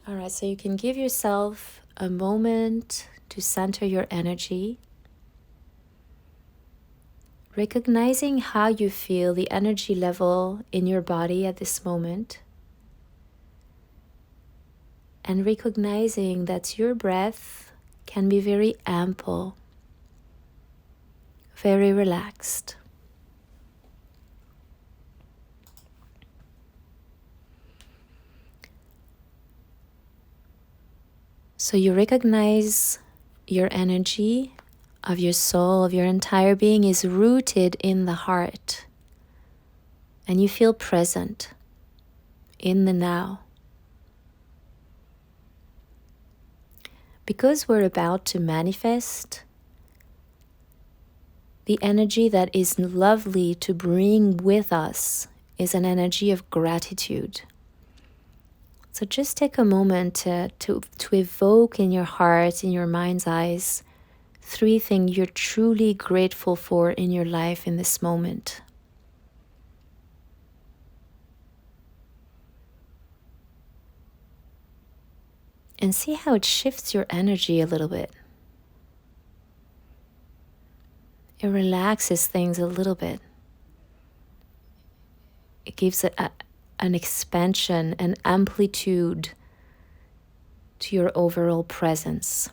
All right, so you can give yourself a moment to center your energy, recognizing how you feel the energy level in your body at this moment, and recognizing that your breath can be very ample, very relaxed. So you recognize your energy of your soul, of your entire being, is rooted in the heart. And you feel present in the now. Because we're about to manifest, the energy that is lovely to bring with us is an energy of gratitude. So just take a moment to evoke in your heart, in your mind's eyes, 3 things you're truly grateful for in your life in this moment. And see how it shifts your energy a little bit. It relaxes things a little bit. It gives an expansion, an amplitude to your overall presence.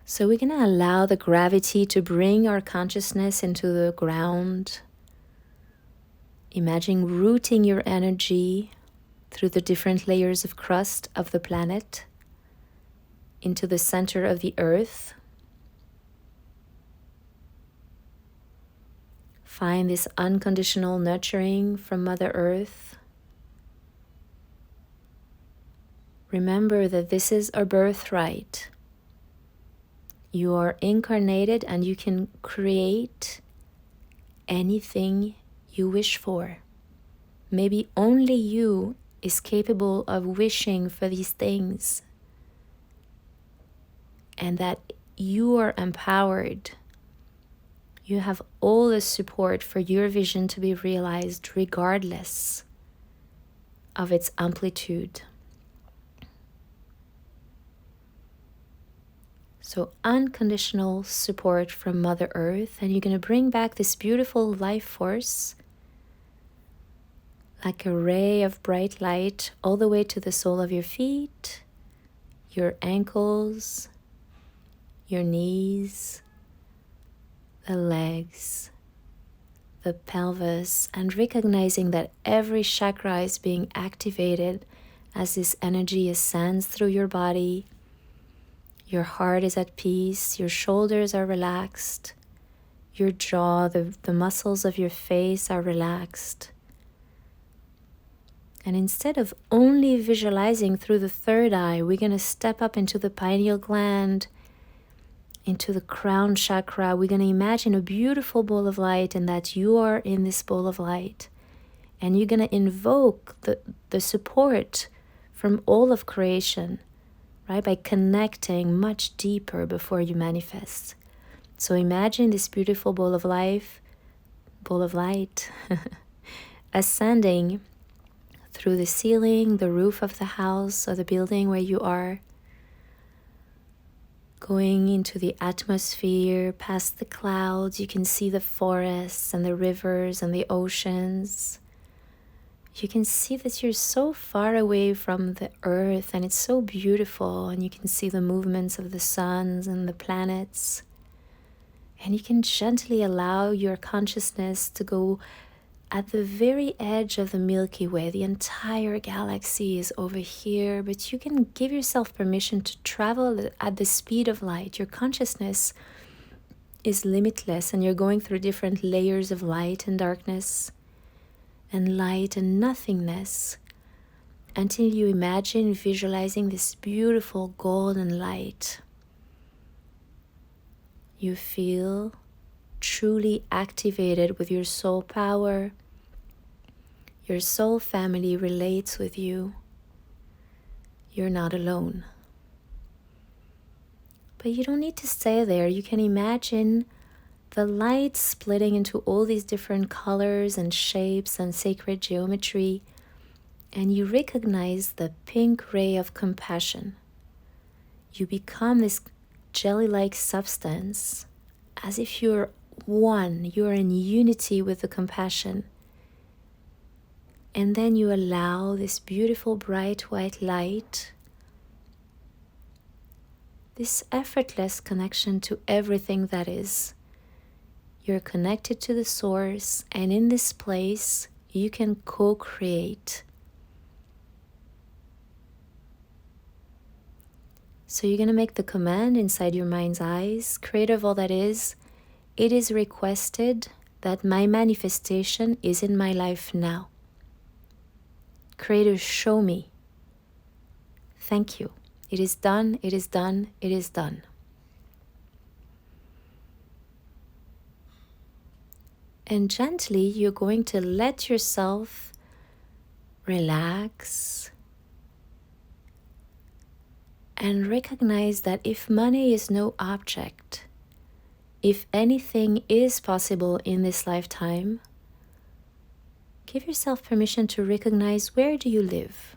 So we're going to allow the gravity to bring our consciousness into the ground. Imagine rooting your energy through the different layers of crust of the planet into the center of the earth. Find this unconditional nurturing from Mother Earth. Remember that this is our birthright. You are incarnated and you can create anything you wish for. Maybe only you is capable of wishing for these things. And that you are empowered. You have all the support for your vision to be realized regardless of its amplitude. So unconditional support from Mother Earth, and you're going to bring back this beautiful life force like a ray of bright light all the way to the sole of your feet, your ankles, your knees, the legs, the pelvis, and recognizing that every chakra is being activated as this energy ascends through your body. Your heart is at peace, your shoulders are relaxed, your jaw, the muscles of your face are relaxed. And instead of only visualizing through the third eye, we're going to step up into the pineal gland, into the crown chakra. We're going to imagine a beautiful ball of light and that you are in this ball of light. And you're going to invoke the support from all of creation, right? By connecting much deeper before you manifest. So imagine this beautiful ball of light, ascending through the ceiling, the roof of the house or the building where you are, going into the atmosphere, past the clouds. You can see the forests and the rivers and the oceans. You can see that you're so far away from the earth and it's so beautiful, and you can see the movements of the suns and the planets. And you can gently allow your consciousness to go at the very edge of the Milky Way. The entire galaxy is over here, but you can give yourself permission to travel at the speed of light. Your consciousness is limitless, and you're going through different layers of light and darkness and light and nothingness until you imagine visualizing this beautiful golden light. You feel truly activated with your soul power. Your soul family relates with you. You're not alone. But you don't need to stay there. You can imagine the light splitting into all these different colors and shapes and sacred geometry, and you recognize the pink ray of compassion. You become this jelly-like substance, as if you're one, you're in unity with the compassion. And then you allow this beautiful bright white light, this effortless connection to everything that is. You're connected to the source, and in this place, you can co-create. So you're going to make the command inside your mind's eyes, Creator of all that is, it is requested that my manifestation is in my life now. Creator, show me. Thank you. It is done, it is done, it is done. And gently, you're going to let yourself relax and recognize that if money is no object, if anything is possible in this lifetime, give yourself permission to recognize, where do you live?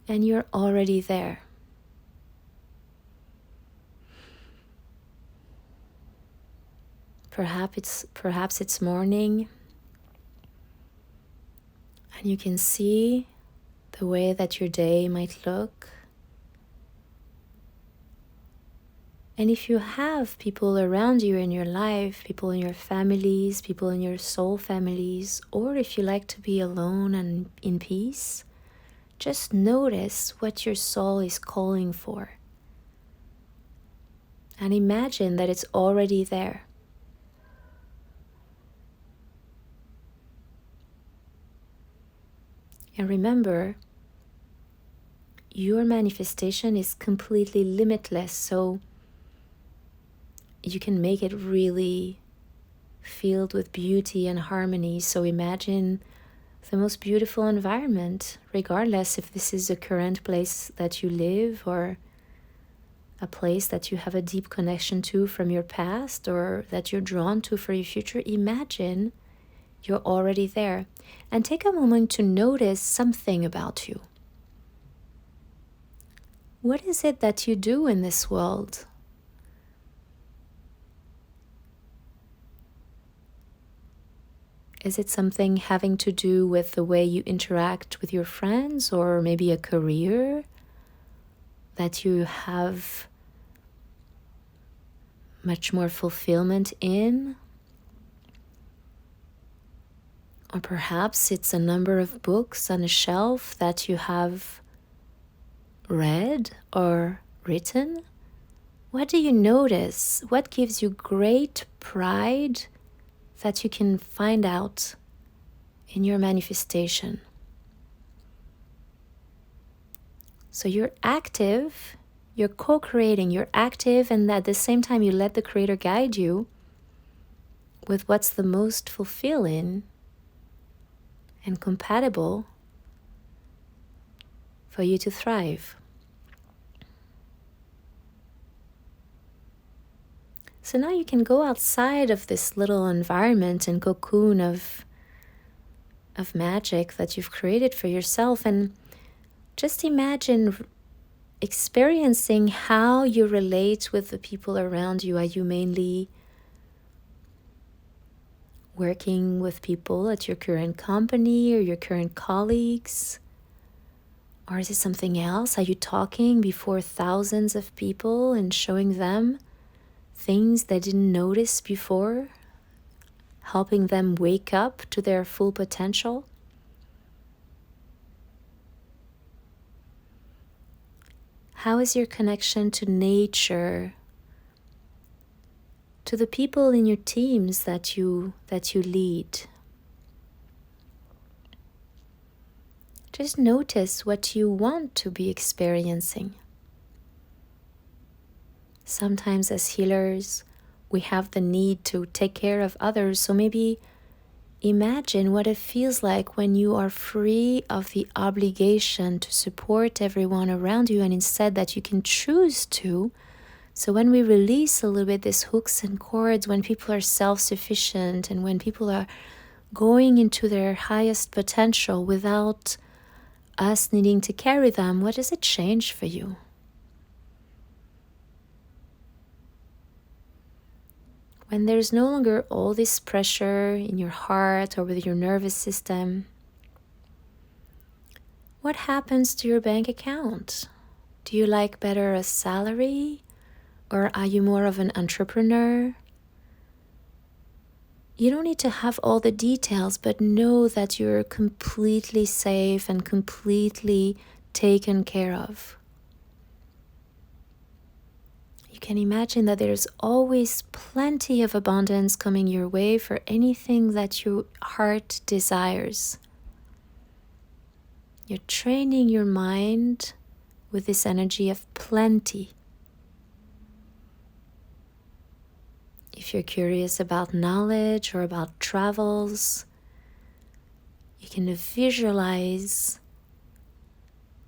And you're already there. Perhaps it's morning, and you can see the way that your day might look. And if you have people around you in your life, people in your families, people in your soul families, or if you like to be alone and in peace, just notice what your soul is calling for. And imagine that it's already there. And remember, your manifestation is completely limitless, so you can make it really filled with beauty and harmony. So imagine the most beautiful environment, regardless if this is a current place that you live or a place that you have a deep connection to from your past or that you're drawn to for your future. Imagine you're already there, and take a moment to notice something about you. What is it that you do in this world? Is it something having to do with the way you interact with your friends, or maybe a career that you have much more fulfillment in? Or perhaps it's a number of books on a shelf that you have read or written. What do you notice? What gives you great pride that you can find out in your manifestation? So you're active, you're co-creating, you're active, and at the same time you let the Creator guide you with what's the most fulfilling and compatible for you to thrive. So now you can go outside of this little environment and cocoon of magic that you've created for yourself, and just imagine experiencing how you relate with the people around you. Are you mainly working with people at your current company or your current colleagues? Or is it something else? Are you talking before thousands of people and showing them things they didn't notice before, helping them wake up to their full potential? How is your connection to nature, to the people in your teams that you lead? Just notice what you want to be experiencing. Sometimes as healers, we have the need to take care of others, so maybe imagine what it feels like when you are free of the obligation to support everyone around you, and instead that you can choose to. So when we release a little bit these hooks and cords, when people are self-sufficient and when people are going into their highest potential without us needing to carry them, what does it change for you? When there's no longer all this pressure in your heart or with your nervous system, what happens to your bank account? Do you like better a salary, or are you more of an entrepreneur? You don't need to have all the details, but know that you're completely safe and completely taken care of. You can imagine that there's always plenty of abundance coming your way for anything that your heart desires. You're training your mind with this energy of plenty. If you're curious about knowledge or about travels, you can visualize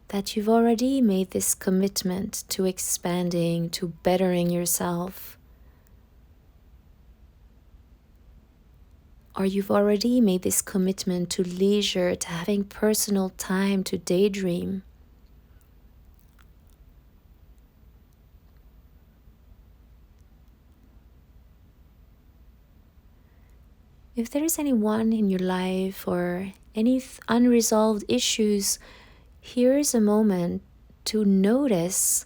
that you've already made this commitment to expanding, to bettering yourself. Or you've already made this commitment to leisure, to having personal time to daydream. If there is anyone in your life or any unresolved issues, here is a moment to notice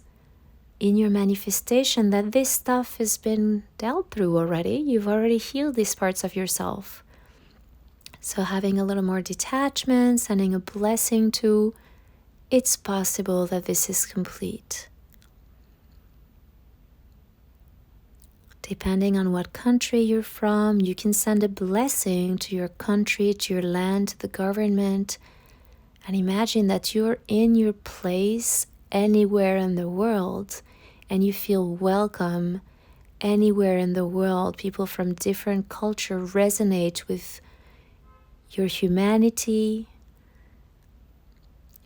in your manifestation that this stuff has been dealt through already. You've already healed these parts of yourself. So having a little more detachment, sending a blessing to, it's possible that this is complete. Depending on what country you're from, you can send a blessing to your country, to your land, to the government, and imagine that you're in your place anywhere in the world and you feel welcome anywhere in the world. People from different culture resonate with your humanity,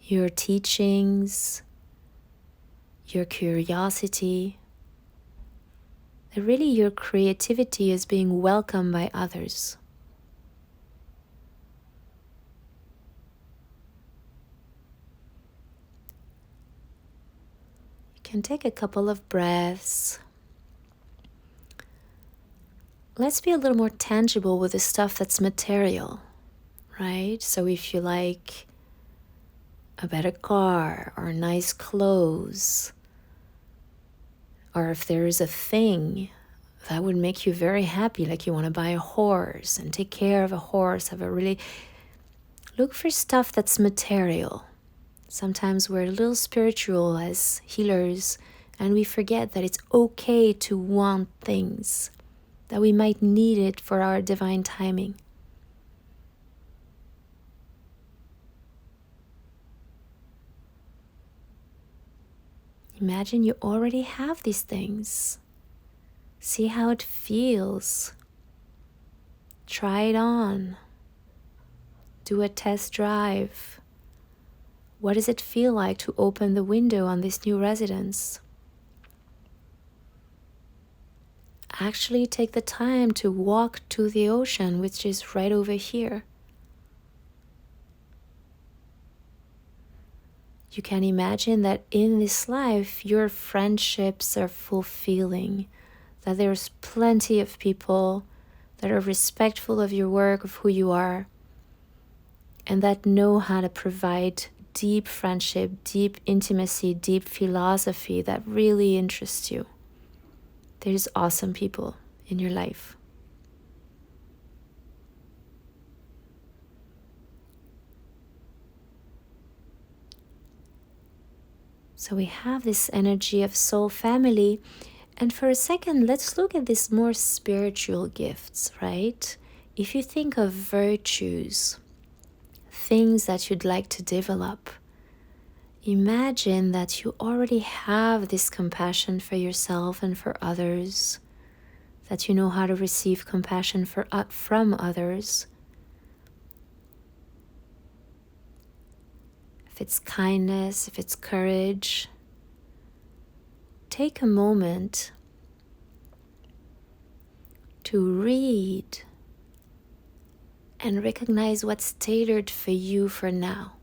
your teachings, your curiosity. That really your creativity is being welcomed by others. You can take a couple of breaths. Let's be a little more tangible with the stuff that's material, right? So if you like a better car or nice clothes, or if there is a thing that would make you very happy, like you want to buy a horse and take care of a horse, look for stuff that's material. Sometimes we're a little spiritual as healers, and we forget that it's okay to want things, that we might need it for our divine timing. Imagine you already have these things. See how it feels. Try it on. Do a test drive. What does it feel like to open the window on this new residence? Actually take the time to walk to the ocean, which is right over here. You can imagine that in this life, your friendships are fulfilling, that there's plenty of people that are respectful of your work, of who you are, and that know how to provide deep friendship, deep intimacy, deep philosophy that really interests you. There's awesome people in your life. So we have this energy of soul family. And for a second, let's look at these more spiritual gifts, right? If you think of virtues, things that you'd like to develop, imagine that you already have this compassion for yourself and for others, that you know how to receive compassion from others. If it's kindness, if it's courage, take a moment to read and recognize what's tailored for you for now.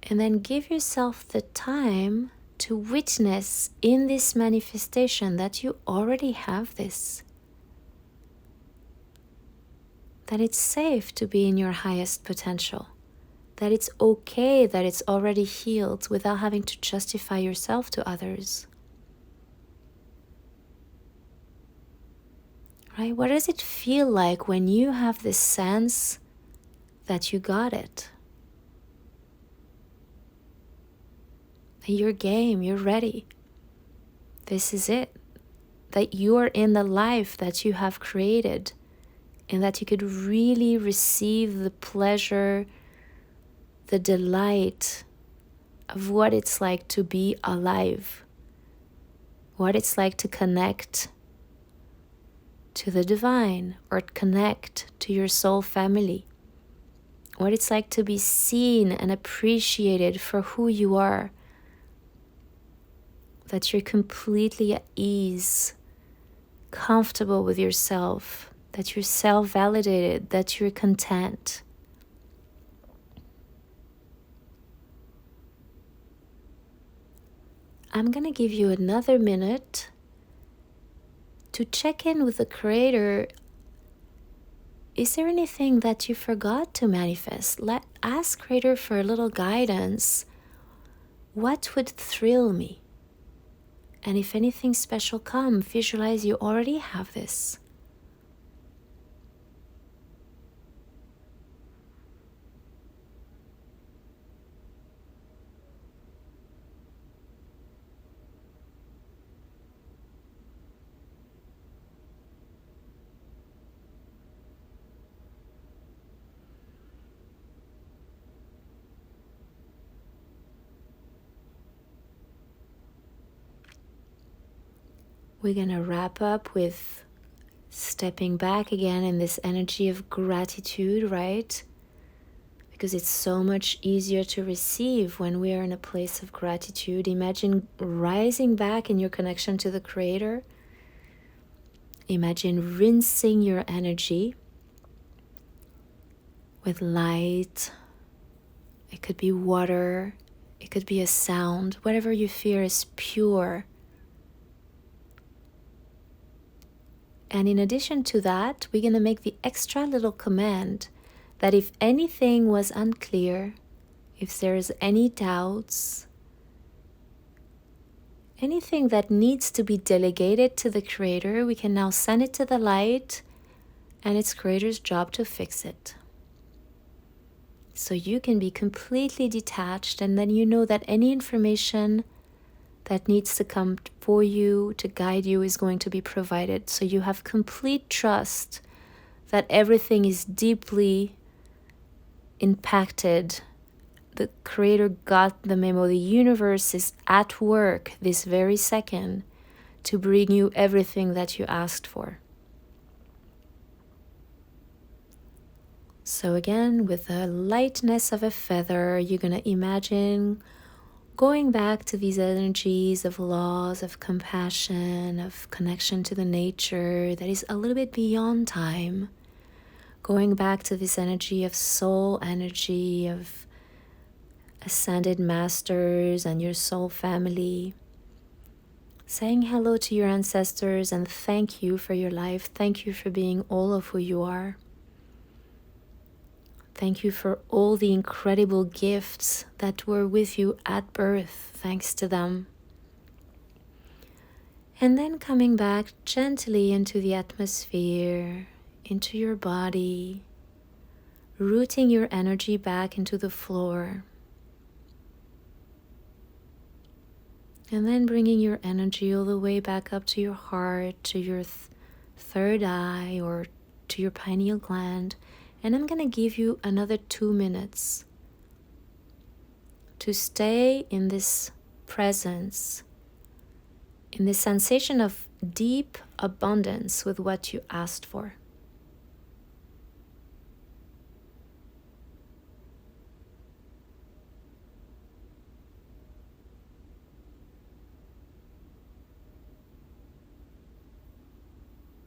And then give yourself the time to witness in this manifestation that you already have this. That it's safe to be in your highest potential. That it's okay that it's already healed without having to justify yourself to others. Right? What does it feel like when you have this sense that you got it? That you're game, you're ready. This is it. That you are in the life that you have created, and that you could really receive the pleasure, the delight of what it's like to be alive, what it's like to connect to the divine or connect to your soul family, what it's like to be seen and appreciated for who you are, that you're completely at ease, comfortable with yourself, that you're self-validated, that you're content. I'm going to give you another minute to check in with the Creator. Is there anything that you forgot to manifest? Ask Creator for a little guidance. What would thrill me? And if anything special comes, visualize you already have this. We're going to wrap up with stepping back again in this energy of gratitude, right? Because it's so much easier to receive when we are in a place of gratitude. Imagine rising back in your connection to the Creator. Imagine rinsing your energy with light. It could be water. It could be a sound. Whatever you feel is pure. And in addition to that, we're going to make the extra little command that if anything was unclear, if there's any doubts, anything that needs to be delegated to the Creator, we can now send it to the light, and it's Creator's job to fix it. So you can be completely detached, and then you know that any information that needs to come for you, to guide you, is going to be provided. So you have complete trust that everything is deeply impacted. The Creator got the memo. The universe is at work this very second to bring you everything that you asked for. So again, with the lightness of a feather, you're going to imagine going back to these energies of laws, of compassion, of connection to the nature that is a little bit beyond time. Going back to this energy of soul energy, of ascended masters and your soul family. Saying hello to your ancestors and thank you for your life. Thank you for being all of who you are. Thank you for all the incredible gifts that were with you at birth, thanks to them. And then coming back gently into the atmosphere, into your body, rooting your energy back into the floor. And then bringing your energy all the way back up to your heart, to your third eye, or to your pineal gland. And I'm going to give you another 2 minutes to stay in this presence, in this sensation of deep abundance with what you asked for.